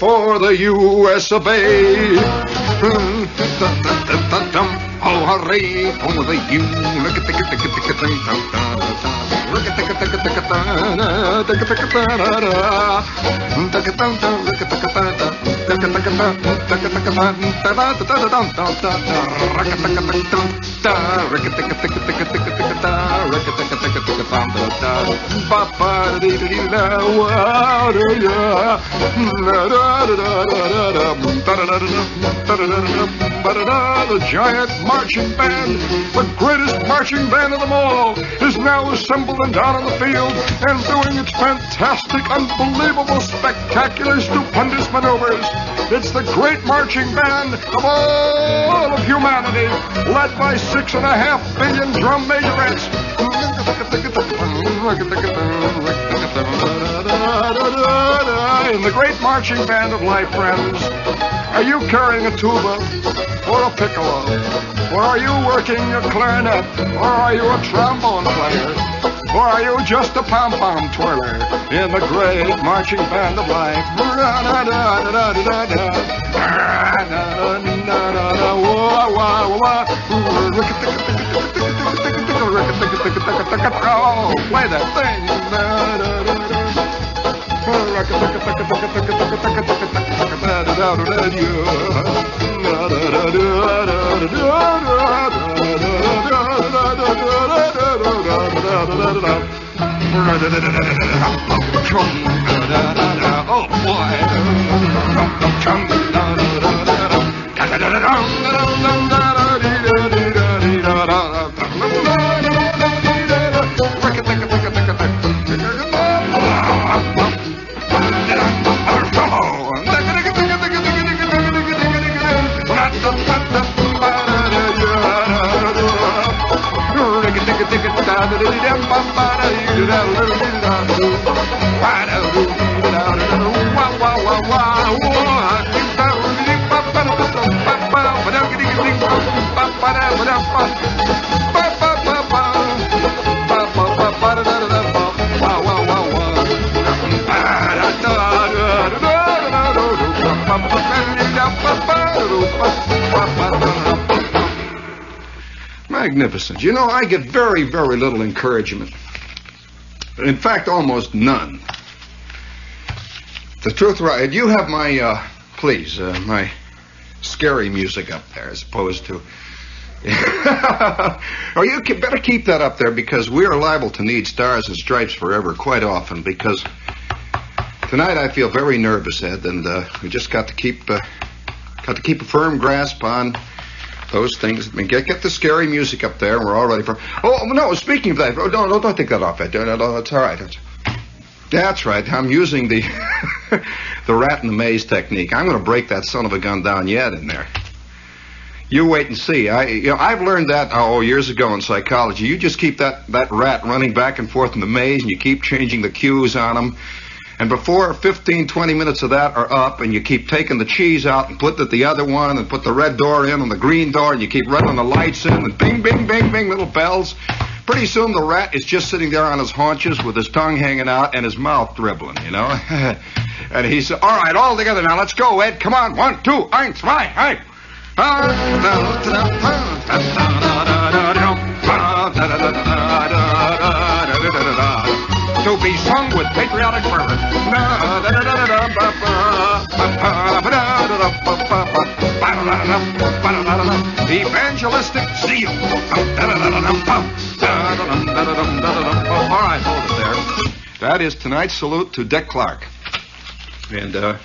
for the U.S. of A. Oh, hooray for the U. The giant marching band, the greatest marching band of them all, is now assembled and down on the field and doing its fantastic, unbelievable, spectacular, stupendous maneuvers. It's the great marching band of all of humanity, led by 6.5 billion drum majorettes. In the great marching band of life, friends, are you carrying a tuba or a piccolo? Or are you working your clarinet? Or are you a trombone player? Or are you just a pom-pom twirler in the great marching band of life? Oh, play that thing. Oh boy. Magnificent. You know, I get very, very little encouragement. In fact, almost none. The truth, right? You have my, please, my scary music up there as opposed to... Oh, you better keep that up there because we are liable to need stars and stripes forever quite often because tonight I feel very nervous, Ed, and we just got to keep a firm grasp on those things. I mean, get the scary music up there, and we're all ready for... Oh, no, speaking of that... Oh, don't take that off, Ed. No, it's all right. That's right. I'm using the the rat in the maze technique. I'm going to break that son of a gun down yet in there. You wait and see. I've learned that, years ago in psychology. You just keep that rat running back and forth in the maze, and you keep changing the cues on him. And before 15, 20 minutes of that are up, and you keep taking the cheese out and put the other one and put the red door in and the green door, and you keep running the lights in and bing, bing, bing, bing, little bells. Pretty soon the rat is just sitting there on his haunches with his tongue hanging out and his mouth dribbling, you know. And he said, all right, all together now, let's go, Ed. Come on, 1, 2, 1, 2, 3. To be sung with patriotic fervor. Evangelistic zeal. All right, hold it there. That is tonight's salute to Dick Clark. And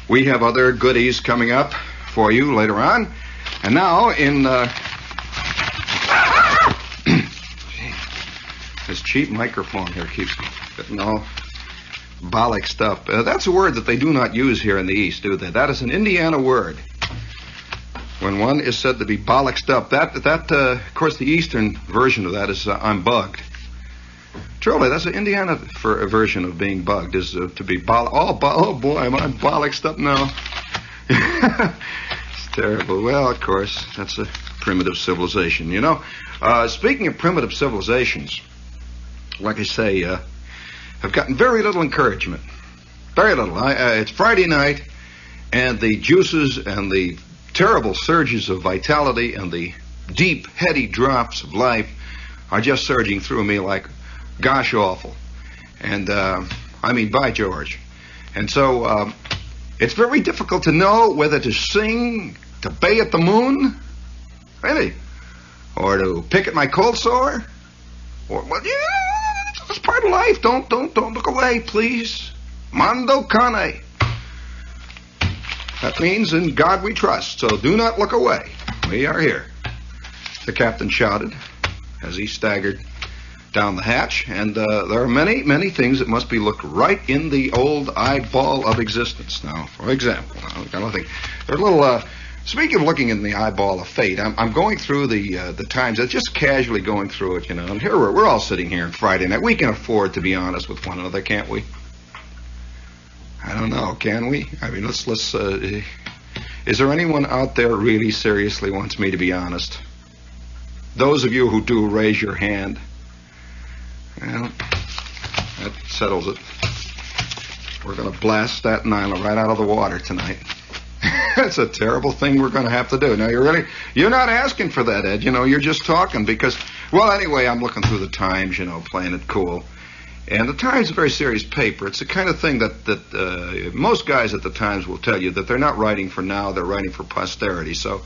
we have other goodies coming up for you later on. And now in... This cheap microphone here keeps getting all bollock stuff. That's a word that they do not use here in the East, do they? That is an Indiana word. When one is said to be bollocked up, that of course, the Eastern version of that is I'm bugged. Truly, that's an Indiana version of being bugged, is to be bollocked. Oh boy, I'm bollocked up now. It's terrible. Well, of course, that's a primitive civilization. You know, speaking of primitive civilizations, like I say, I've gotten very little encouragement. Very little. It's Friday night, and the juices and the terrible surges of vitality and the deep, heady drops of life are just surging through me like gosh awful. And, I mean, by George. And so, it's very difficult to know whether to sing, to bay at the moon, really, or to pick at my cold sore, or, well, yeah, it's part of life. Don't look away, please. Mando cane. That means in God we trust, so do not look away. We are here, the captain shouted as he staggered down the hatch, and there are many, many things that must be looked right in the old eyeball of existence. Now, for example, I don't think there are little. Speaking of looking in the eyeball of fate, I'm going through the Times. I'm just casually going through it, you know. And here we're all sitting here on Friday night. We can afford to be honest with one another, can't we? I don't know, can we? I mean, let's. Is there anyone out there really seriously wants me to be honest? Those of you who do, raise your hand. Well, that settles it. We're going to blast Staten Island right out of the water tonight. It's a terrible thing we're going to have to do. Now, you're not asking for that, Ed. You know, you're just talking because, well, anyway, I'm looking through the Times, you know, playing it cool. And the Times is a very serious paper. It's the kind of thing that most guys at the Times will tell you that they're not writing for now, they're writing for posterity. So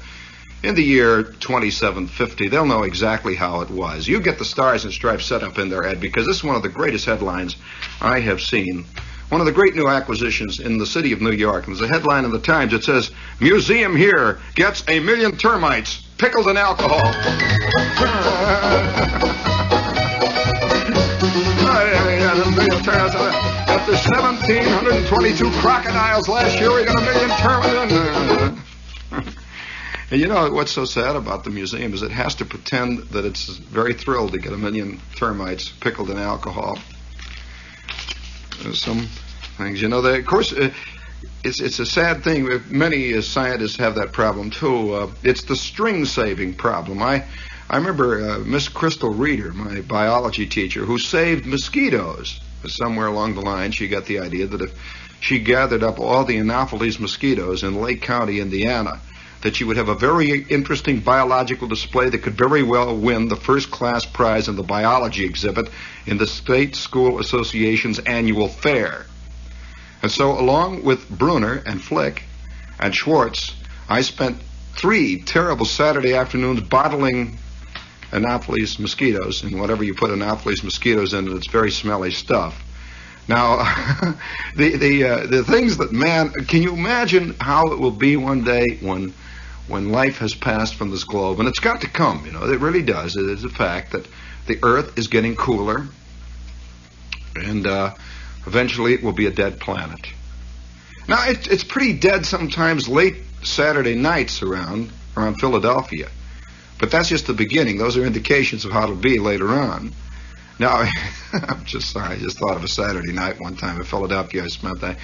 in the year 2750, they'll know exactly how it was. You get the Stars and Stripes set up in there, Ed, because this is one of the greatest headlines I have seen. One of the great new acquisitions in the city of New York. And there's a headline in the Times that says, "Museum here gets 1 million termites pickled in alcohol." After 1,722 crocodiles last year, we got 1 million termites. And you know what's so sad about the museum is it has to pretend that it's very thrilled to get 1 million termites pickled in alcohol. There's some things, you know, of course, it's a sad thing. Many scientists have that problem, too. It's the string-saving problem. I remember Miss Crystal Reeder, my biology teacher, who saved mosquitoes. Somewhere along the line, she got the idea that if she gathered up all the Anopheles mosquitoes in Lake County, Indiana, that she would have a very interesting biological display that could very well win the first-class prize in the biology exhibit in the State School Association's annual fair. And so, along with Bruner and Flick and Schwartz, I spent 3 terrible Saturday afternoons bottling Anopheles mosquitoes, and whatever you put Anopheles mosquitoes in, it's very smelly stuff. Now, the things that, man, can you imagine how it will be one day when life has passed from this globe? And it's got to come, you know, it really does. It is a fact that the Earth is getting cooler, and eventually it will be a dead planet. Now, it's pretty dead sometimes late Saturday nights around Philadelphia. But that's just the beginning. Those are indications of how it'll be later on. Now, I'm just sorry. I just thought of a Saturday night one time in Philadelphia. I spent that.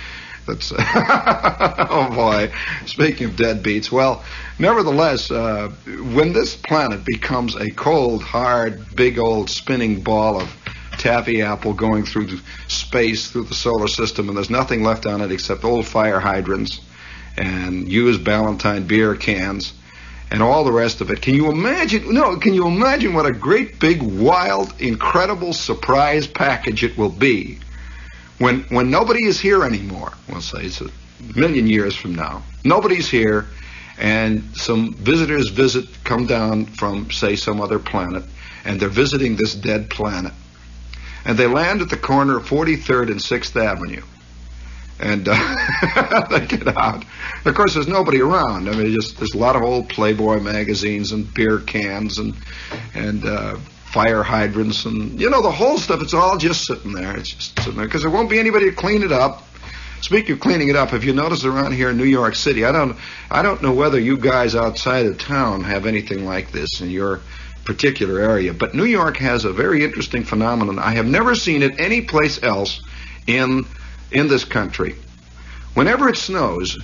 That's oh boy. Speaking of deadbeats, well, nevertheless, when this planet becomes a cold, hard, big old spinning ball of taffy apple going through space, through the solar system, and there's nothing left on it except old fire hydrants and used Ballantine beer cans and all the rest of it. Can you imagine? No, can you imagine what a great big, wild, incredible surprise package it will be when nobody is here anymore? We'll say it's 1 million years from now. Nobody's here, and some visitors come down from, say, some other planet, and they're visiting this dead planet. And they land at the corner of 43rd and 6th Avenue. And they get out. Of course, there's nobody around. I mean, there's a lot of old Playboy magazines and beer cans and fire hydrants and, you know, the whole stuff. It's all just sitting there. It's just sitting there because there won't be anybody to clean it up. Speaking of cleaning it up, have you noticed around here in New York City? I don't know whether you guys outside of town have anything like this in your particular area, but New York has a very interesting phenomenon. I have never seen it any place else in this country. Whenever it snows,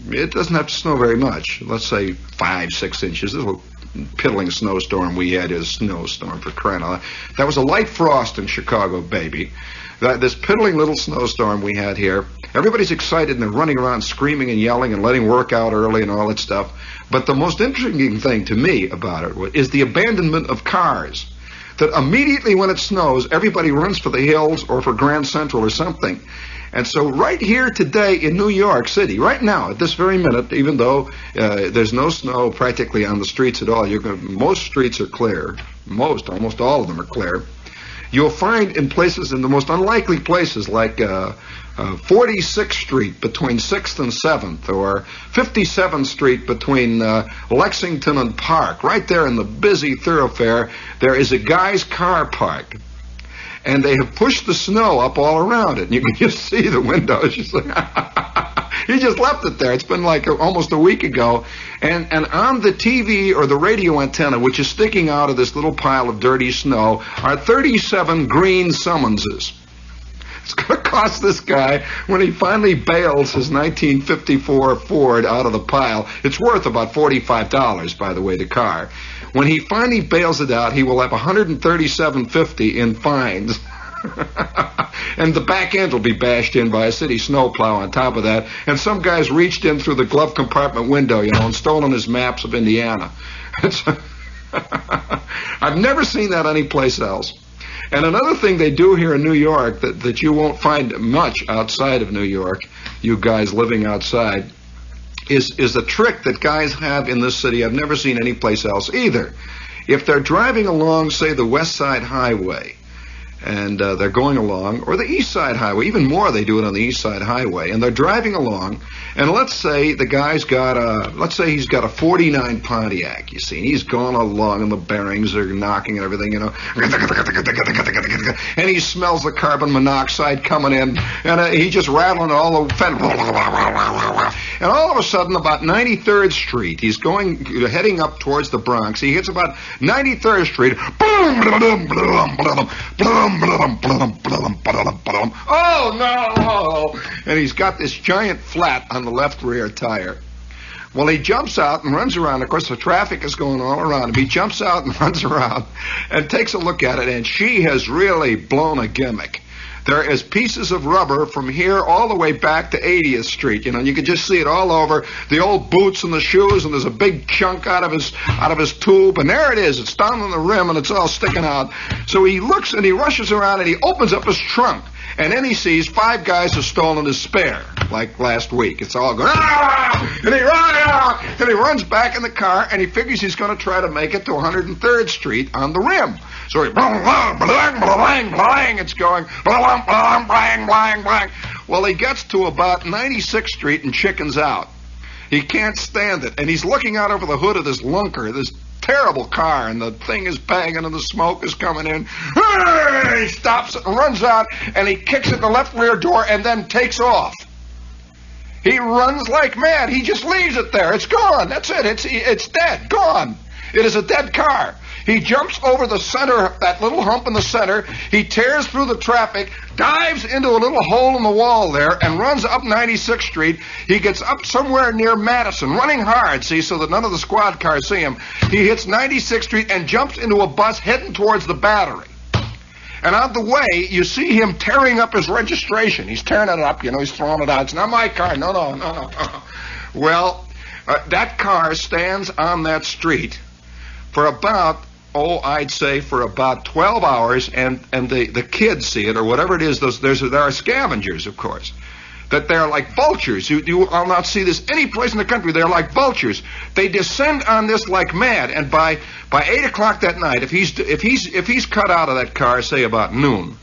it doesn't have to snow very much. Let's say 5-6 inches. It'll piddling snowstorm we had. Is snowstorm, for crying out loud. That was a light frost in Chicago, baby. This piddling little snowstorm we had here. Everybody's excited and they're running around screaming and yelling and letting work out early and all that stuff. But the most interesting thing to me about it is the abandonment of cars. That immediately when it snows, everybody runs for the hills or for Grand Central or something. And so right here today in New York City, right now, at this very minute, even though there's no snow practically on the streets at all, most streets are clear. Almost all of them are clear. You'll find in places, in the most unlikely places, like 46th Street between 6th and 7th, or 57th Street between Lexington and Park, right there in the busy thoroughfare, there is a guy's car parked. And they have pushed the snow up all around it. And you can just see the windows. Just like he just left it there. It's been like almost a week ago. And on the TV or the radio antenna, which is sticking out of this little pile of dirty snow, are 37 green summonses. It's going to cost this guy, when he finally bails his 1954 Ford out of the pile, it's worth about $45, by the way, the car. When he finally bails it out, he will have $137.50 in fines. And the back end will be bashed in by a city snowplow on top of that. And some guy's reached in through the glove compartment window, and stolen his maps of Indiana. I've never seen that anyplace else. And another thing they do here in New York that you won't find much outside of New York, you guys living outside, is a trick that guys have in this city I've never seen anyplace else either. If they're driving along, say, the West Side Highway, and they're going along, or the East Side Highway, even more they do it on the East Side Highway, and they're driving along, and let's say the guy's got he's got a 49 Pontiac, you see, and he's going along and the bearings are knocking and everything, and he smells the carbon monoxide coming in, and he's just rattling all the fender. And all of a sudden, about 93rd Street, he's heading up towards the Bronx. He hits about 93rd Street. Oh, no! And he's got this giant flat on the left rear tire. Well, he jumps out and runs around. Of course, the traffic is going all around him. He jumps out and runs around and takes a look at it, and she has really blown a gimmick. There is pieces of rubber from here all the way back to 80th Street. You can just see it all over. The old boots and the shoes, and there's a big chunk out of his tube, and there it is. It's down on the rim, and it's all sticking out. So he looks, and he rushes around, and he opens up his trunk. And then he sees 5 guys have stolen his spare, like last week. It's all going, and he runs back in the car, and he figures he's going to try to make it to 103rd Street on the rim. So he, it's going, well, he gets to about 96th Street and chickens out. He can't stand it, and he's looking out over the hood of this lunker, this terrible car, and the thing is banging and the smoke is coming in. He stops it and runs out, and he kicks at the left rear door and then takes off. He runs like mad. He just leaves it there. It's gone. That's it. It's dead. Gone. It is a dead car. He jumps over the center, that little hump in the center. He tears through the traffic, dives into a little hole in the wall there, and runs up 96th Street. He gets up somewhere near Madison, running hard, see, so that none of the squad cars see him. He hits 96th Street and jumps into a bus heading towards the Battery. And on the way, you see him tearing up his registration. He's tearing it up, he's throwing it out. It's not my car. No. Well, that car stands on that street for about, I'd say for about 12 hours, and the kids see it, or whatever it is. There are scavengers, of course, that they're like vultures. You will not see this any place in the country. They're like vultures. They descend on this like mad, and by 8 o'clock that night, if he's cut out of that car, say about noon,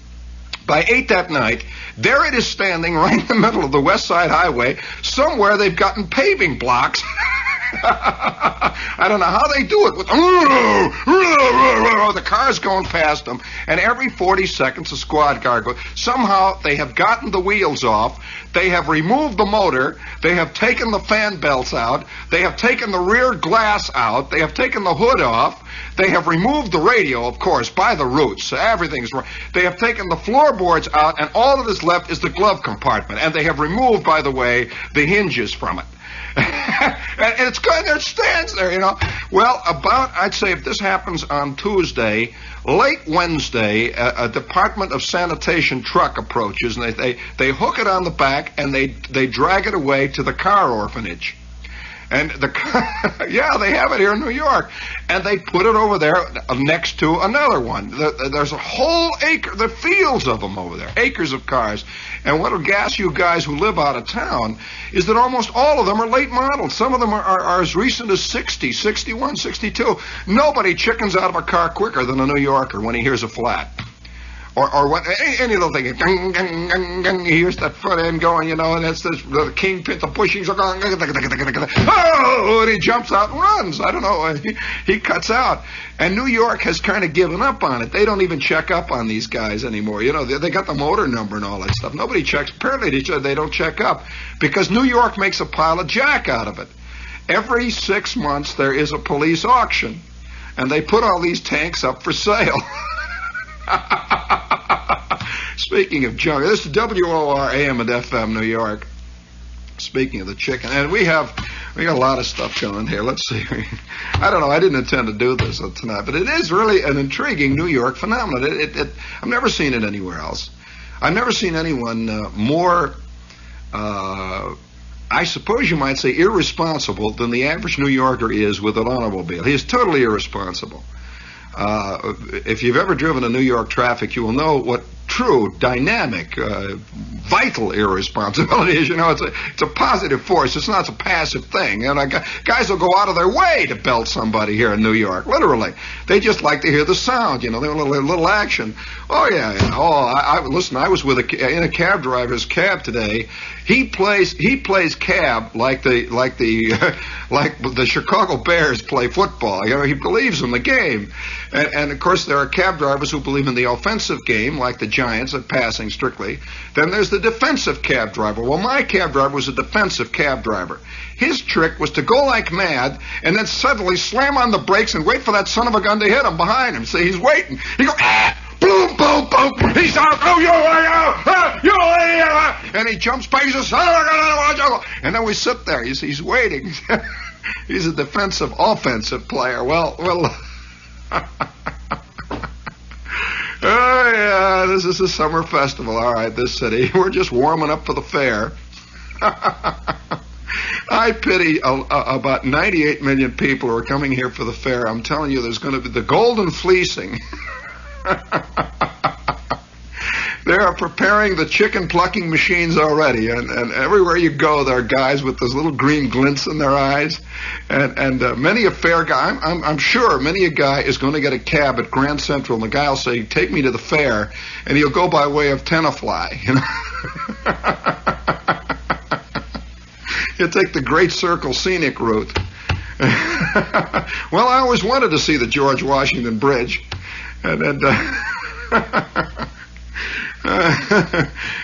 by 8 that night, there it is standing right in the middle of the West Side Highway. Somewhere they've gotten paving blocks. I don't know how they do it. The car's going past them, and every 40 seconds a squad car goes. Somehow they have gotten the wheels off. They have removed the motor. They have taken the fan belts out. They have taken the rear glass out. They have taken the hood off. They have removed the radio, of course, by the roots. So everything's wrong. They have taken the floorboards out, and all that is left is the glove compartment. And they have removed, by the way, the hinges from it. And they're there, stands there, you know. Well, I'd say if this happens on Tuesday, late Wednesday, a Department of Sanitation truck approaches, and they hook it on the back, and they drag it away to the car orphanage. And yeah, they have it here in New York. And they put it over there next to another one. There's a whole acre, the fields of them over there, acres of cars. And what'll gas you guys who live out of town is that almost all of them are late models. Some of them are as recent as 60, 61, 62. Nobody chickens out of a car quicker than a New Yorker when he hears a flat. Or what, any little thing, gang, gang, gang, gang, he hears that front end going, you know, and it's the kingpin, the bushings are going, oh, and he jumps out and runs. I don't know, he cuts out. And New York has kind of given up on it. They don't even check up on these guys anymore. You know, they got the motor number and all that stuff. Nobody checks. Apparently, they don't check up because New York makes a pile of jack out of it. Every 6 months, there is a police auction, and they put all these tanks up for sale. Speaking of junk, this is WOR AM and FM New York. Speaking of the chicken, and we got a lot of stuff going here. Let's see. I don't know. I didn't intend to do this tonight, but it is really an intriguing New York phenomenon. I've never seen it anywhere else. I've never seen anyone more, I suppose you might say, irresponsible than the average New Yorker is with an automobile. He is totally irresponsible. If you've ever driven in New York traffic, you will know what true, dynamic, vital irresponsibility is. You know, it's a positive force. It's not a passive thing. And guys will go out of their way to belt somebody here in New York. Literally, they just like to hear the sound. You know, they want a little action. Oh yeah. Listen, I was in a cab driver's cab today. He plays cab like the Chicago Bears play football. You know, he believes in the game. And of course, there are cab drivers who believe in the offensive game, like the Giants at passing strictly. Then there's the defensive cab driver. Well, my cab driver was a defensive cab driver. His trick was to go like mad and then suddenly slam on the brakes and wait for that son of a gun to hit him behind him. See, he's waiting. He goes, ah! Boom, boom, boom. He's out. Oh, and he jumps back. He says, son of a gun. And then we sit there. He's waiting. He's a defensive, offensive player. Well. Oh, yeah, this is a summer festival. All right, this city. We're just warming up for the fair. I pity about 98 million people who are coming here for the fair. I'm telling you, there's going to be the golden fleecing. They are preparing the chicken plucking machines already, and everywhere you go, there are guys with those little green glints in their eyes, and many a fair guy, I'm sure many a guy is going to get a cab at Grand Central, and the guy will say, take me to the fair, and he'll go by way of Tenafly, you know. He'll take the Great Circle scenic route. Well, I always wanted to see the George Washington Bridge, and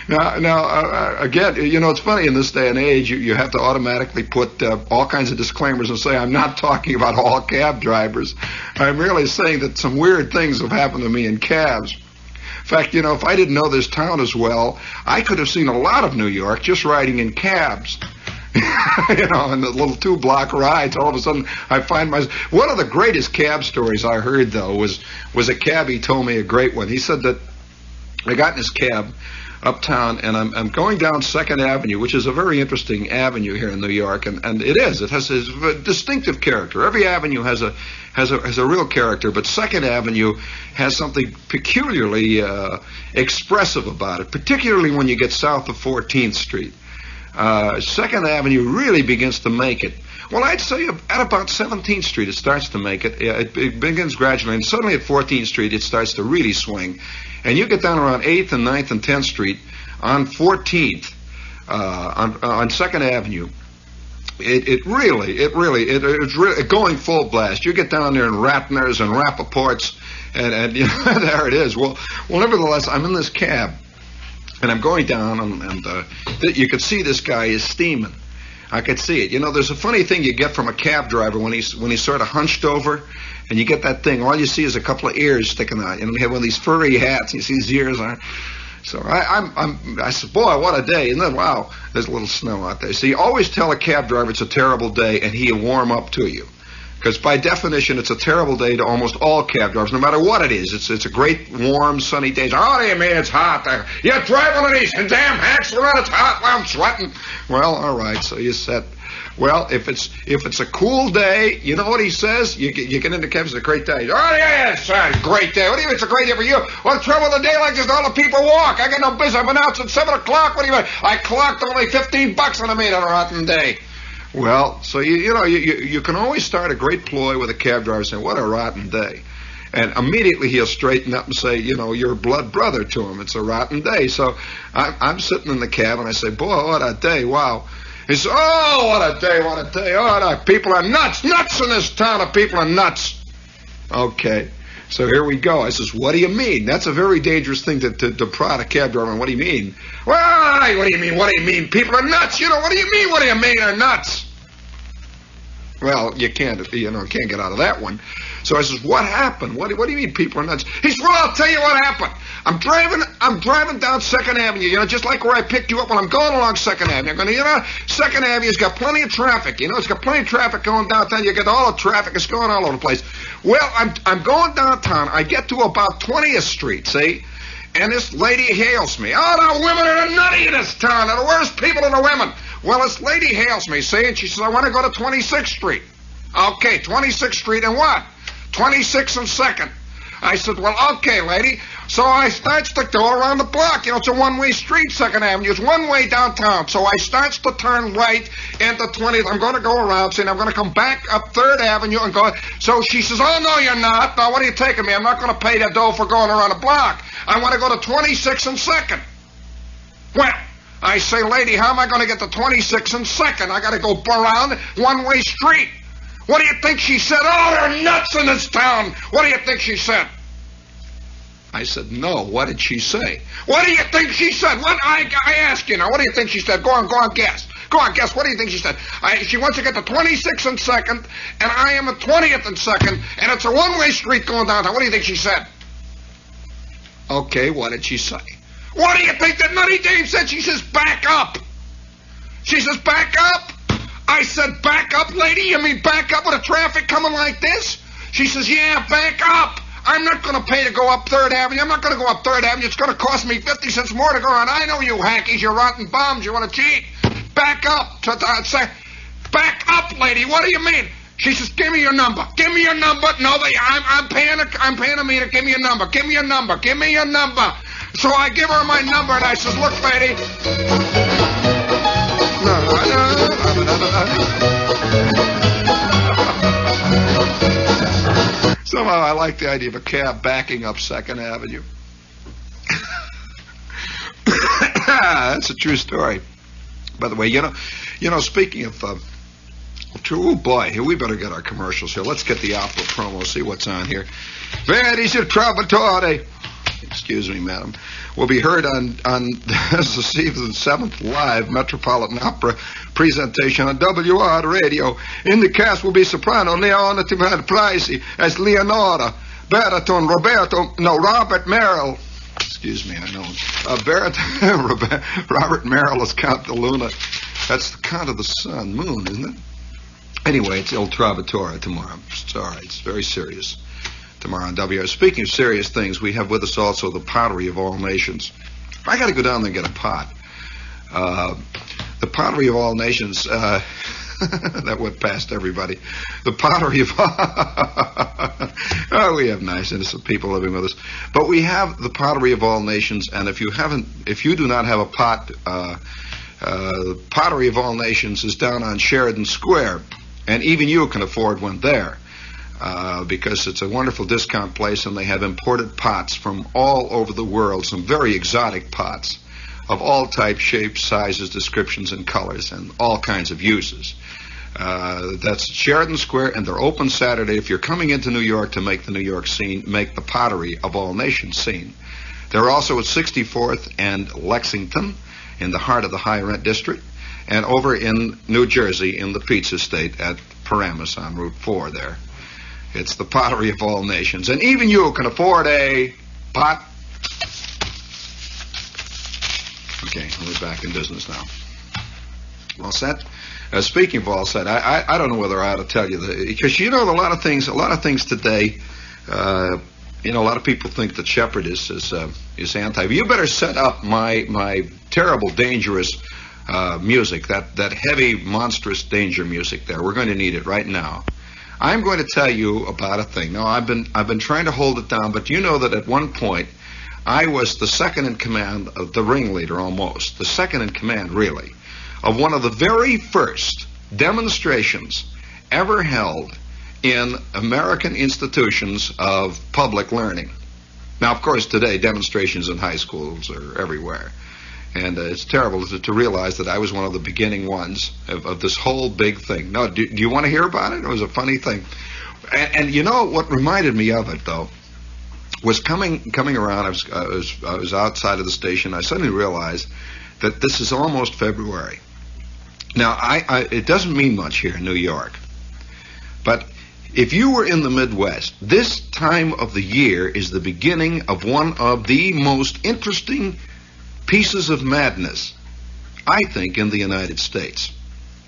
now, again, you know, it's funny in this day and age, you have to automatically put all kinds of disclaimers and say, I'm not talking about all cab drivers. I'm really saying that some weird things have happened to me in cabs. In fact, you know, if I didn't know this town as well, I could have seen a lot of New York just riding in cabs. You know, and the little 2-block rides, all of a sudden I find myself. One of the greatest cab stories I heard, though, was a cabbie told me a great one. He said that I got in his cab uptown, and I'm going down 2nd Avenue, which is a very interesting avenue here in New York, and it has a distinctive character. Every avenue has a real character, but 2nd Avenue has something peculiarly expressive about it, particularly when you get south of 14th Street. 2nd Avenue really begins to make it. Well, I'd say at about 17th Street it starts to make it. It begins gradually, and suddenly at 14th Street it starts to really swing. And you get down around 8th and 9th and 10th Street on 14th, on 2nd Avenue. It's really going full blast. You get down there in Ratner's and Rappaport's, and you know, there it is. Well, nevertheless, I'm in this cab. And I'm going down, and you could see this guy is steaming. I could see it. You know, there's a funny thing you get from a cab driver when he's sort of hunched over, and you get that thing. All you see is a couple of ears sticking out. You know, he had one of these furry hats. And you see his ears on. So I said, boy, what a day. And then, wow, there's a little snow out there. So you always tell a cab driver it's a terrible day, and he'll warm up to you. Because by definition, it's a terrible day to almost all cab drivers, no matter what it is. It's a great, warm, sunny day. Oh, do you mean it's hot? You're driving one of these damn hacks around, it's hot while I'm sweating. Well, all right, so you said, well, if it's a cool day, you know what he says? You get into cab, it's a great day. Oh, yeah, it's a great day. What do you mean it's a great day for you? What's the trouble with a day like this? All the people walk. I got no business. I've been out since 7 o'clock. What do you mean? I clocked only $15 on a meter on a rotten day. Well, so you can always start a great ploy with a cab driver saying, what a rotten day. And immediately he'll straighten up and say, you're blood brother to him. It's a rotten day. So I'm sitting in the cab and I say, boy, what a day. Wow. He says, oh, what a day, what a day. Oh, people are nuts. Nuts in this town. The people are nuts. Okay. So here we go. I says, what do you mean? That's a very dangerous thing to prod a cab driver. What do you mean? Well, what do you mean? What do you mean? People are nuts. What do you mean? What do you mean they're nuts? Well, you can't get out of that one. So I says, what happened? What do you mean people are nuts? He says, well, I'll tell you what happened. I'm driving down 2nd Avenue, just like where I picked you up when I'm going along 2nd Avenue. I'm going 2nd Avenue's got plenty of traffic. It's got plenty of traffic going downtown. You get all the traffic. It's going all over the place. Well, I'm going downtown. I get to about 20th Street, see? And this lady hails me. Oh, the women are nutty in this town. They're the worst people are the women. Well, this lady hails me, see? And she says, I want to go to 26th Street. Okay, 26th Street and what? 26th and 2nd. I said, well, okay, lady. So I starts to go around the block. It's a one-way street, 2nd Avenue. It's one way downtown. So I starts to turn right into 20th. I'm going to go around, see, and I'm going to come back up 3rd Avenue and go. So she says, oh, no, you're not. No, what are you taking me? I'm not going to pay that dough for going around the block. I want to go to 26th and 2nd. Well, I say, lady, how am I going to get to 26th and 2nd? I got to go around one-way street. What do you think she said? Oh, they're nuts in this town. What do you think she said? I said, no. What did she say? What do you think she said? What? I ask you now. What do you think she said? Go on, guess. Go on, guess. What do you think she said? She wants to get to 26th and 2nd, and I am at 20th and 2nd, and it's a one-way street going downtown. What do you think she said? Okay, what did she say? What do you think that nutty dame said? She says, back up. She says, back up. I said, back up, lady? You mean back up with the traffic coming like this? She says, yeah, back up. I'm not going to pay to go up 3rd Avenue. I'm not going to go up 3rd Avenue. It's going to cost me 50 cents more to go around. I know you hackies, you rotten bums. You want to cheat? Back up. Back up, lady. What do you mean? She says, give me your number. Give me your number. No, I'm paying a meter. Give me your number. Give me your number. Give me your number. So I give her my number, and I says, look, lady. Somehow I like the idea of a cab backing up 2nd Avenue. That's a true story. By the way, speaking of oh boy, we better get our commercials here. Let's get the opera promo, see what's on here. Verdi's il Trovatore. Excuse me, madam. Will be heard on this evening's 7th live Metropolitan Opera presentation on WR Radio. In the cast will be soprano Leona Pricey as Leonora, baritone Robert Merrill. Excuse me, I know. Robert Merrill is Count de Luna. That's the Count of the Sun, Moon, isn't it? Anyway, it's Il Trovatore tomorrow. Sorry, it's very serious. Tomorrow on WR. Speaking of serious things, we have with us also the pottery of all nations. I got to go down there and get a pot. The pottery of all nations, that went past everybody. The pottery of we have nice, innocent people living with us. But we have the pottery of all nations, and if you do not have a pot, pottery of all nations is down on Sheridan Square, and even you can afford one there. Because it's a wonderful discount place, and they have imported pots from all over the world, some very exotic pots of all types, shapes, sizes, descriptions, and colors, and all kinds of uses. That's Sheridan Square, and they're open Saturday. If you're coming into New York to make the New York scene, make the pottery of all nations scene. They're also at 64th and Lexington in the heart of the high rent district, and over in New Jersey in the Pizza State at Paramus on Route 4 there. It's the pottery of all nations. And even you can afford a pot. Okay, we're back in business now. All set? Speaking of all set, I don't know whether I ought to tell you because a lot of things today. A lot of people think that Shepherd is anti. You better set up my terrible, dangerous music, that heavy, monstrous danger music there. We're going to need it right now. I'm going to tell you about a thing. Now, I've been trying to hold it down, but you know that at one point I was the second in command of the ringleader, almost the second in command, really, of one of the very first demonstrations ever held in American institutions of public learning. Now, of course, today demonstrations in high schools are everywhere. And it's terrible to realize that I was one of the beginning ones of this whole big thing. Now, do you want to hear about it? It was a funny thing. And you know what reminded me of it, though, was coming around. I was outside of the station. I suddenly realized that this is almost February. Now, it doesn't mean much here in New York. But if you were in the Midwest, this time of the year is the beginning of one of the most interesting pieces of madness, I think, in the United States.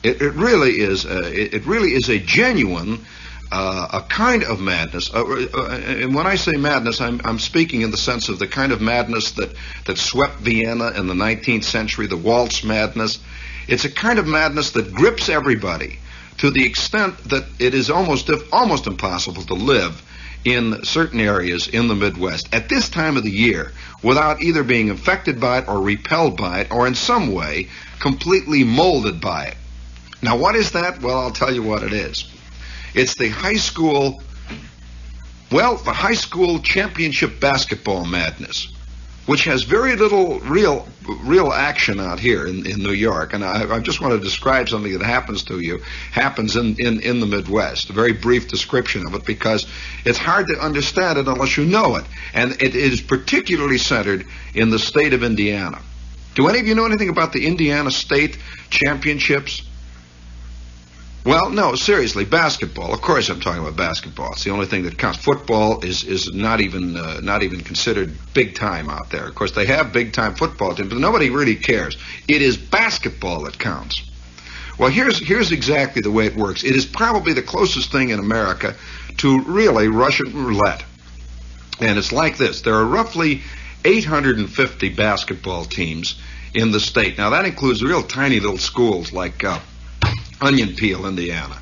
It really is. It really is a genuine, a kind of madness. And when I say madness, I'm speaking in the sense of the kind of madness that swept Vienna in the 19th century, the waltz madness. It's a kind of madness that grips everybody to the extent that it is almost impossible to live in certain areas in the Midwest at this time of the year without either being affected by it or repelled by it or in some way completely molded by it. Now, what is that? Well, I'll tell you what it is. It's the high school championship basketball madness, which has very little real action out here in New York. And I just want to describe something that happens in the Midwest, a very brief description of it, because it's hard to understand it unless you know it. And it is particularly centered in the state of Indiana. Do any of you know anything about the Indiana State Championships? Well, no, seriously, basketball. Of course I'm talking about basketball. It's the only thing that counts. Football is not even considered big time out there. Of course, they have big time football teams, but nobody really cares. It is basketball that counts. Well, here's exactly the way it works. It is probably the closest thing in America to really Russian roulette. And it's like this. There are roughly 850 basketball teams in the state. Now, that includes real tiny little schools like Onion Peel, Indiana,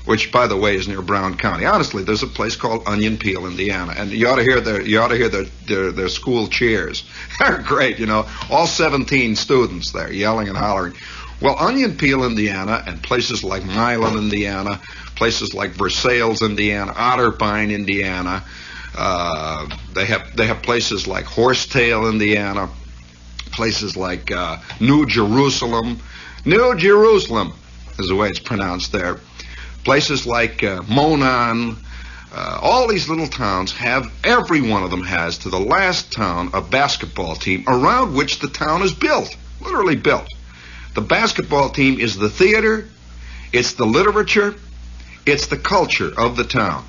which, by the way, is near Brown County. Honestly, there's a place called Onion Peel, Indiana, and you ought to hear their school cheers. They're great, all 17 students there yelling and hollering. Well, Onion Peel, Indiana, and places like Milan, Indiana, places like Versailles, Indiana, Otterbein, Indiana. They have places like Horsetail, Indiana, places like New Jerusalem is the way it's pronounced there. Places like Monon, all these little towns every one of them has, to the last town, a basketball team around which the town is built, literally built. The basketball team is the theater, it's the literature, it's the culture of the town.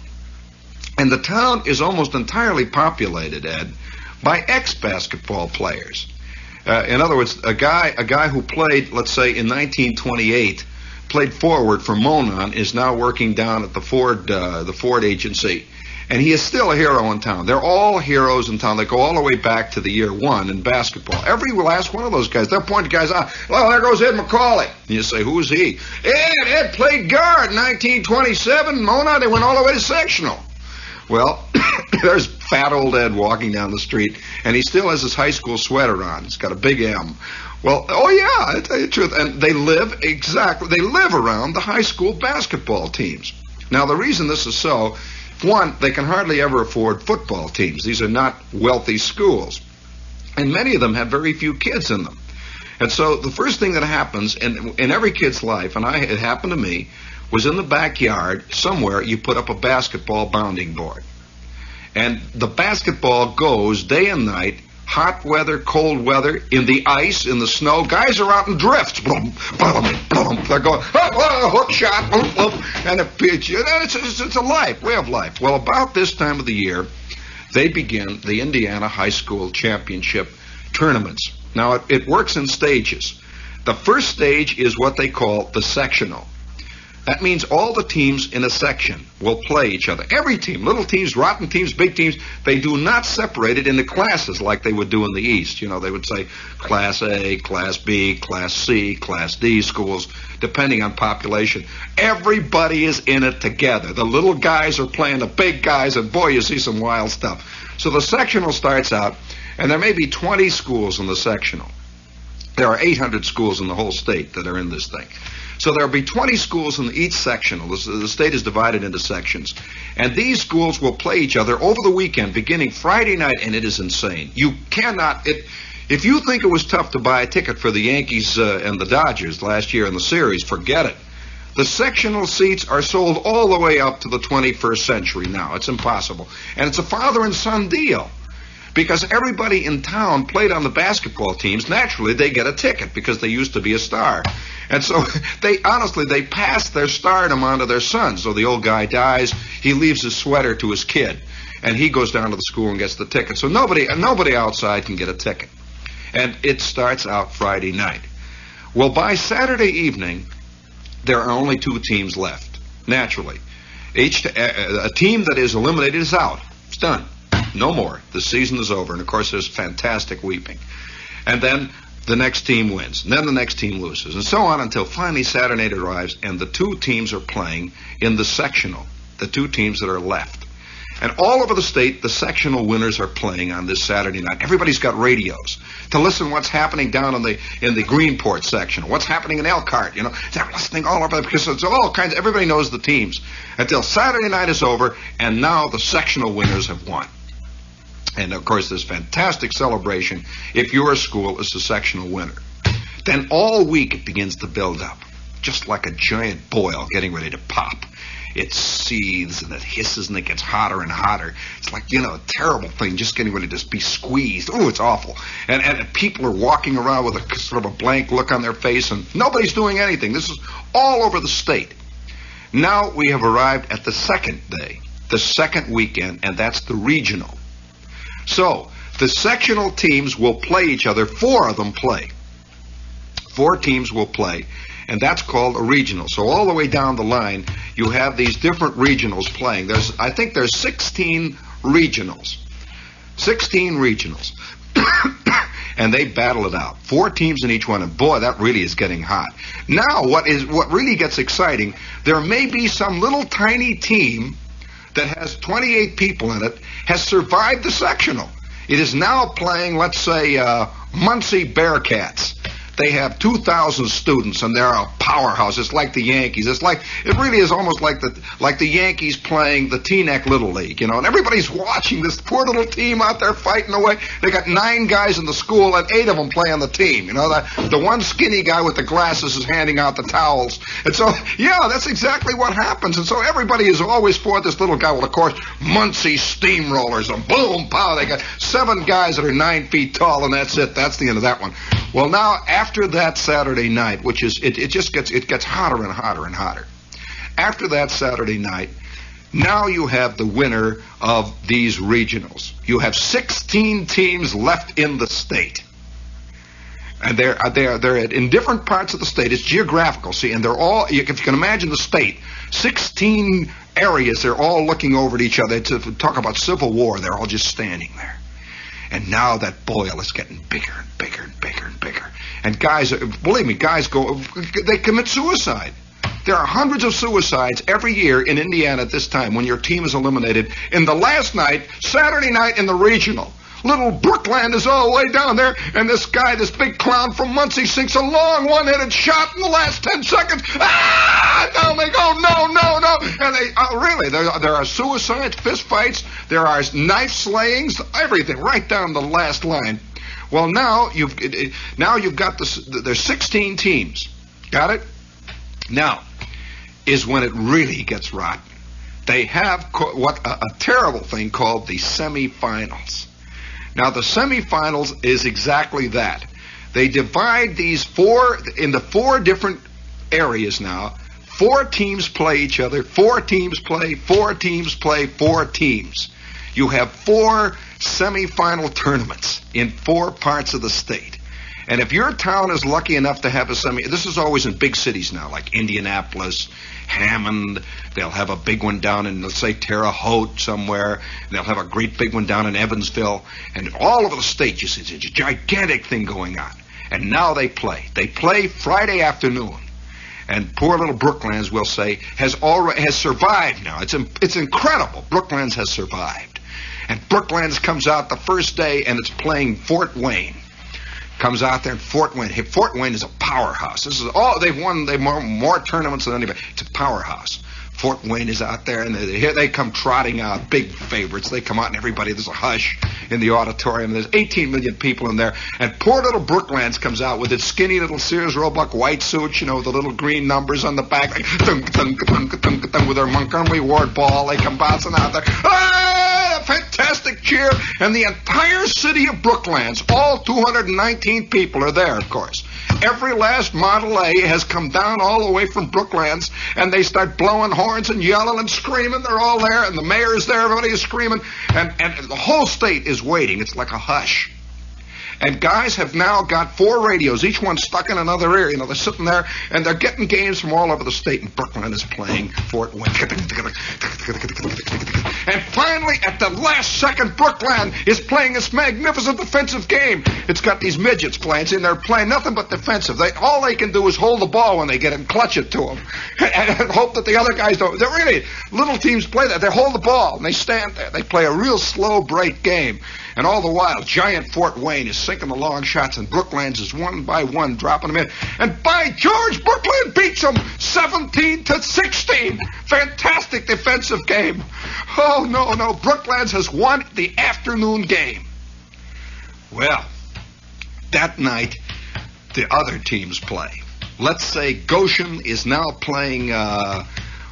And the town is almost entirely populated, Ed, by ex-basketball players. In other words, a guy who played, let's say, in 1928, played forward for Monon, is now working down at the Ford agency, and he is still a hero in town. They're all heroes in town. They go all the way back to the year one in basketball. Every last one of those guys, they'll point the guys out. Well, there goes Ed McCauley. And you say, who is he? Ed played guard in 1927. Monon, they went all the way to sectional. Well, there's fat old Ed walking down the street, and he still has his high school sweater on. It's got a big M. Well, oh yeah, I tell you the truth. And they live around the high school basketball teams. Now, the reason this is so, one, they can hardly ever afford football teams. These are not wealthy schools. And many of them have very few kids in them. And so the first thing that happens in every kid's life, and it happened to me, was in the backyard somewhere you put up a basketball bounding board. And the basketball goes day and night, hot weather, cold weather, in the ice, in the snow. Guys are out in drifts. Boom, boom, boom. They're going, hook shot, boom, boom, and it's a way of life. Well, about this time of the year, they begin the Indiana High School Championship tournaments. Now, it works in stages. The first stage is what they call the sectional. That means all the teams in a section will play each other. Every team, little teams, rotten teams, big teams, they do not separate it into classes like they would do in the East. You know, they would say Class A, Class B, Class C, Class D schools, depending on population. Everybody is in it together. The little guys are playing the big guys, and boy, you see some wild stuff. So the sectional starts out, and there may be 20 schools in the sectional. There are 800 schools in the whole state that are in this thing. So there will be 20 schools in each sectional. The state is divided into sections. And these schools will play each other over the weekend, beginning Friday night, and it is insane. You cannot... If you think it was tough to buy a ticket for the Yankees and the Dodgers last year in the series, forget it. The sectional seats are sold all the way up to the 21st century now. It's impossible. And it's a father and son deal. Because everybody in town played on the basketball teams. Naturally, they get a ticket because they used to be a star. And so they pass their stardom on to their son. So the old guy dies, he leaves his sweater to his kid, and he goes down to the school and gets the ticket. So nobody outside can get a ticket. And it starts out Friday night. Well, by Saturday evening, there are only 2 teams left, naturally. A team that is eliminated is out. It's done. No more. The season is over. And, of course, there's fantastic weeping. And then the next team wins. And then the next team loses. And so on until finally Saturday night arrives and the 2 teams are playing in the sectional, the 2 teams that are left. And all over the state, the sectional winners are playing on this Saturday night. Everybody's got radios to listen what's happening down in the Greenport section, what's happening in Elkhart. You know, they're listening all over because it's all kinds. Everybody knows the teams until Saturday night is over, and now the sectional winners have won. And, of course, this fantastic celebration if your school is the sectional winner. Then all week it begins to build up, just like a giant boil getting ready to pop. It seethes and it hisses and it gets hotter and hotter. It's like, you know, a terrible thing just getting ready to be squeezed. Oh, it's awful. And people are walking around with a sort of a blank look on their face, and nobody's doing anything. This is all over the state. Now we have arrived at the second day, the second weekend, and that's the regional. So, the sectional teams will play each other. 4 of them play. 4 teams will play, and that's called a regional. So all the way down the line, you have these different regionals playing. I think there's 16 regionals. 16 regionals. And they battle it out. 4 teams in each one, and boy, that really is getting hot. Now, what really gets exciting, there may be some little tiny team that has 28 people in it, has survived the sectional. It is now playing, let's say, Muncie Bearcats. They have 2,000 students, and they're a powerhouse. It's like the Yankees. It really is almost like the Yankees playing the Teaneck Little League, you know. And everybody's watching this poor little team out there fighting away. They got 9 guys in the school, and 8 of them play on the team. You know, the one skinny guy with the glasses is handing out the towels. And so, yeah, that's exactly what happens. And so everybody is always for this little guy. Well, of course, Muncie Steamrollers, and boom, pow. They got 7 guys that are 9 feet tall, and that's it. That's the end of that one. Well, now, after that Saturday night, which is, it gets hotter and hotter and hotter. After that Saturday night, now you have the winner of these regionals. You have 16 teams left in the state. And they're in different parts of the state. It's geographical, see, and they're all, if you can imagine the state, 16 areas, they're all looking over at each other. To talk about civil war, they're all just standing there. And now that boil is getting bigger and bigger and bigger and bigger. And guys, believe me, they commit suicide. There are hundreds of suicides every year in Indiana at this time when your team is eliminated. In the last night, Saturday night in the regional, little Brookland is all the way down there, and this guy, this big clown from Muncie, sinks a long one-headed shot in the last 10 seconds. Ah! Down they go, no. And really, there are suicides, fist fights, there are knife slayings, everything, right down the last line. Well, now you've got there's 16 teams. Got it? Now is when it really gets rotten. They have a terrible thing called the semifinals. Now, the semifinals is exactly that. They divide these 4 into 4 different areas now. 4 teams play each other. 4 teams play. 4 teams play. 4 teams. You have 4 semifinal tournaments in 4 parts of the state. And if your town is lucky enough to have a semi, this is always in big cities now, like Indianapolis, Hammond. They'll have a big one down in, let's say, Terre Haute somewhere. They'll have a great big one down in Evansville. And all over the state, you see, it's a gigantic thing going on. And now they play. They play Friday afternoon. And poor little Brooklands, we'll say, has survived now. It's incredible. Brooklands has survived. And Brooklands comes out the first day, and it's playing Fort Wayne. Comes out there in Fort Wayne. Hey, Fort Wayne is a powerhouse. This is all they've won. They've more tournaments than anybody. It's a powerhouse. Fort Wayne is out there, and here they come trotting out, big favorites. They come out, and everybody, there's a hush in the auditorium. There's 18 million people in there, and poor little Brooklands comes out with its skinny little Sears Roebuck white suit, with the little green numbers on the back, like thunk, thunk, thunk, thunk, thunk, with their Montgomery Ward ball. They come bouncing out there. Ah, fantastic cheer, and the entire city of Brooklands, all 219 people are there, of course. Every last Model A has come down all the way from Brooklands, and they start blowing horns and yelling and screaming. They're all there, and the mayor's there. Everybody is screaming, and the whole state is waiting. It's like a hush. And guys have now got 4 radios, each one stuck in another ear. They're sitting there, and they're getting games from all over the state, and Brookland is playing Fort Wayne. And finally, at the last second, Brookland is playing this magnificent defensive game. It's got these midgets playing, and they're playing nothing but defensive. All they can do is hold the ball when they get it and clutch it to them, and hope that the other guys don't. They're really, little teams play that. They hold the ball, and they stand there. They play a real slow break game. And all the while, giant Fort Wayne is sinking the long shots, and Brooklands is one by one dropping them in. And by George, Brookland beats them 17-16. Fantastic defensive game. Oh, no, Brooklands has won the afternoon game. Well, that night, the other teams play. Let's say Goshen is now playing,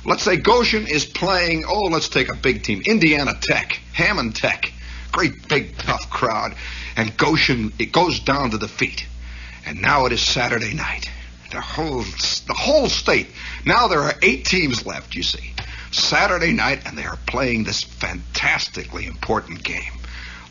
let's take a big team, Indiana Tech, Hammond Tech. Great big tough crowd, and Goshen, it goes down to defeat. And now it is Saturday night. The whole state. Now there are 8 teams left, you see. Saturday night, and they are playing this fantastically important game.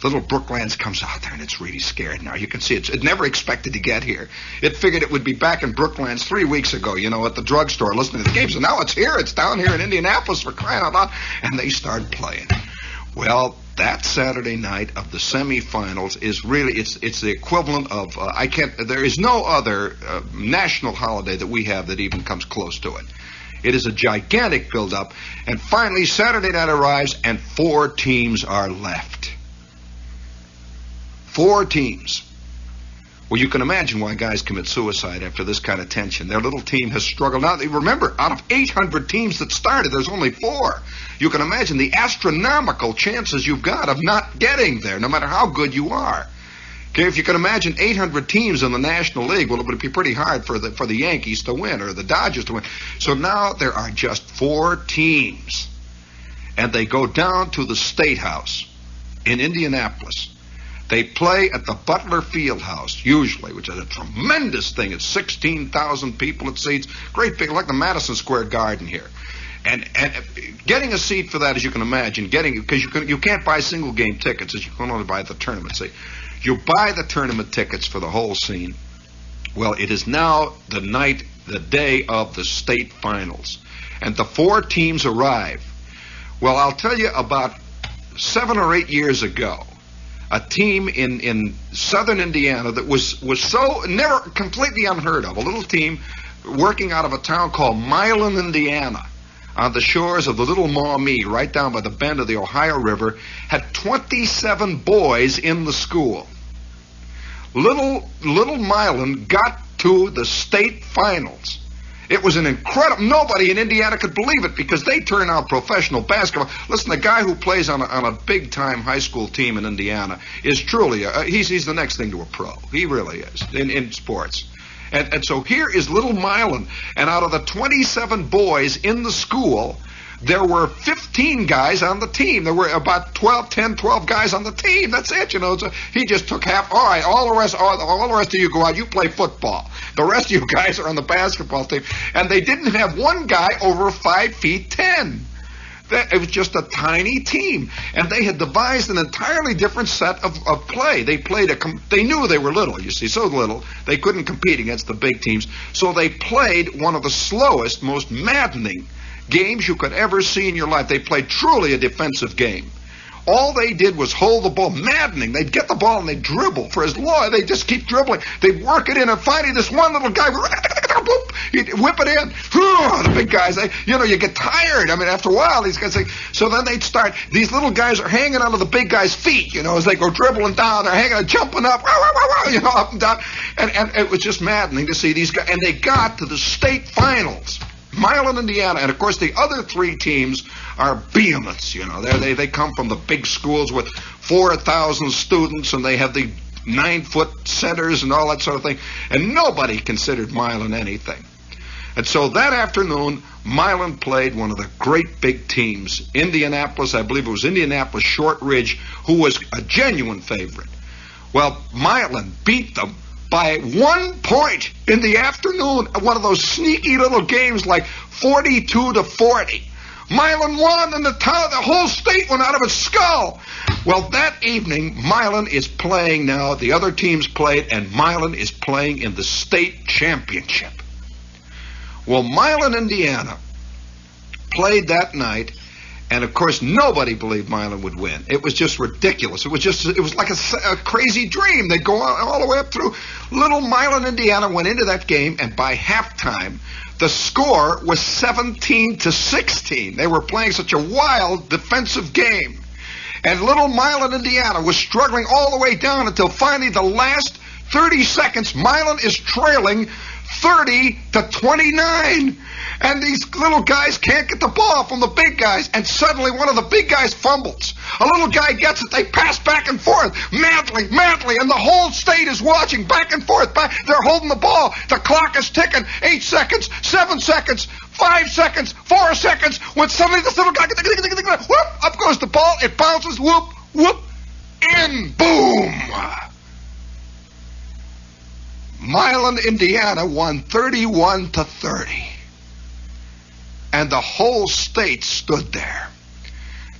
Little Brooklands comes out there, and it's really scared now. You can see it never expected to get here. It figured it would be back in Brooklands 3 weeks ago, at the drugstore listening to the games. And now it's here. It's down here in Indianapolis, for crying out loud. And they start playing. Well, that Saturday night of the semifinals is really, it's the equivalent of, there is no other national holiday that we have that even comes close to it. It is a gigantic build-up, and finally Saturday night arrives, and 4 teams are left. 4 teams. Well, you can imagine why guys commit suicide after this kind of tension. Their little team has struggled. Now, remember, out of 800 teams that started, there's only 4. You can imagine the astronomical chances you've got of not getting there, no matter how good you are. Okay, if you can imagine 800 teams in the National League, well, it would be pretty hard for the Yankees to win or the Dodgers to win. So now there are just 4 teams, and they go down to the State House in Indianapolis. They play at the Butler Fieldhouse, usually, which is a tremendous thing. It's 16,000 people it seats. Great big, like the Madison Square Garden here. And getting a seat for that, as you can imagine, because you can't buy single game tickets, as you can only buy the tournament seat. You buy the tournament tickets for the whole scene. Well, it is now the day of the state finals, and the 4 teams arrive. Well, I'll tell you, about 7 or 8 years ago, a team in southern Indiana that was so never completely unheard of, a little team working out of a town called Milan, Indiana, on the shores of the Little Maumee, right down by the bend of the Ohio River, had 27 boys in the school. Little Milan got to the state finals. It was an incredible, nobody in Indiana could believe it, because they turn out professional basketball. Listen, the guy who plays on a big-time high school team in Indiana is truly, he's the next thing to a pro. He really is, in sports. And so here is little Milan, and out of the 27 boys in the school, there were 15 guys on the team. There were about 12 guys on the team. That's it, So he just took half. All right, all the rest of you go out. You play football. The rest of you guys are on the basketball team. And they didn't have one guy over 5'10". It was just a tiny team, and they had devised an entirely different set of play. They knew they were little, you see, so little, they couldn't compete against the big teams, so they played one of the slowest, most maddening games you could ever see in your life. They played truly a defensive game. All they did was hold the ball, maddening. They'd get the ball and they'd dribble for as long. They'd just keep dribbling. They'd work it in, and finally this one little guy, he'd whip it in. The big guys, you get tired. I mean, after a while, these guys so then they'd start, these little guys are hanging onto the big guy's feet, as they go dribbling down. They're hanging, jumping up, up and down. And it was just maddening to see these guys. And they got to the state finals. Milan, Indiana, and of course the other three teams are behemoths. They come from the big schools with 4,000 students, and they have the 9-foot centers and all that sort of thing. And nobody considered Milan anything. And so that afternoon, Milan played one of the great big teams, Indianapolis. I believe it was Indianapolis Shortridge, who was a genuine favorite. Well, Milan beat them by 1 point in the afternoon, one of those sneaky little games like 42-40. Milan won, and the whole state went out of its skull. Well, that evening, Milan is playing now. The other teams played, and Milan is playing in the state championship. Well, Milan, Indiana, played that night, and of course, nobody believed Milan would win. It was just ridiculous. It was like a crazy dream. They'd go all the way up through. Little Milan, Indiana went into that game, and by halftime, the score was 17-16. They were playing such a wild defensive game. And little Milan, Indiana was struggling all the way down until finally the last 30 seconds, Milan is trailing 30-29. And these little guys can't get the ball from the big guys. And suddenly one of the big guys fumbles. A little guy gets it. They pass back and forth, madly. And the whole state is watching back and forth. They're holding the ball. The clock is ticking. 8 seconds, 7 seconds, 5 seconds, 4 seconds. When suddenly this little guy, whoop, up goes the ball. It bounces, whoop, in, boom. Milan, Indiana won 31-30. And the whole state stood there.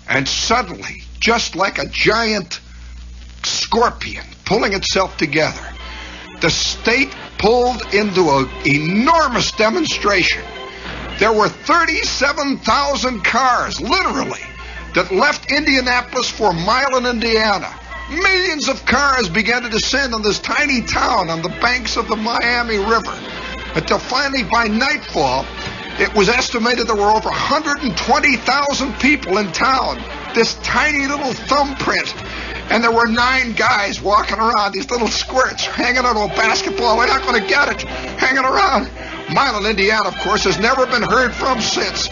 And suddenly, just like a giant scorpion pulling itself together, the state pulled into an enormous demonstration. There were 37,000 cars, literally, that left Indianapolis for Milan, Indiana. Millions of cars began to descend on this tiny town on the banks of the Miami River, until finally by nightfall, it was estimated there were over 120,000 people in town. This tiny little thumbprint. And there were 9 guys walking around, these little squirts, hanging on to a basketball. We're not going to get it. Hanging around. Milan, Indiana, of course, has never been heard from since.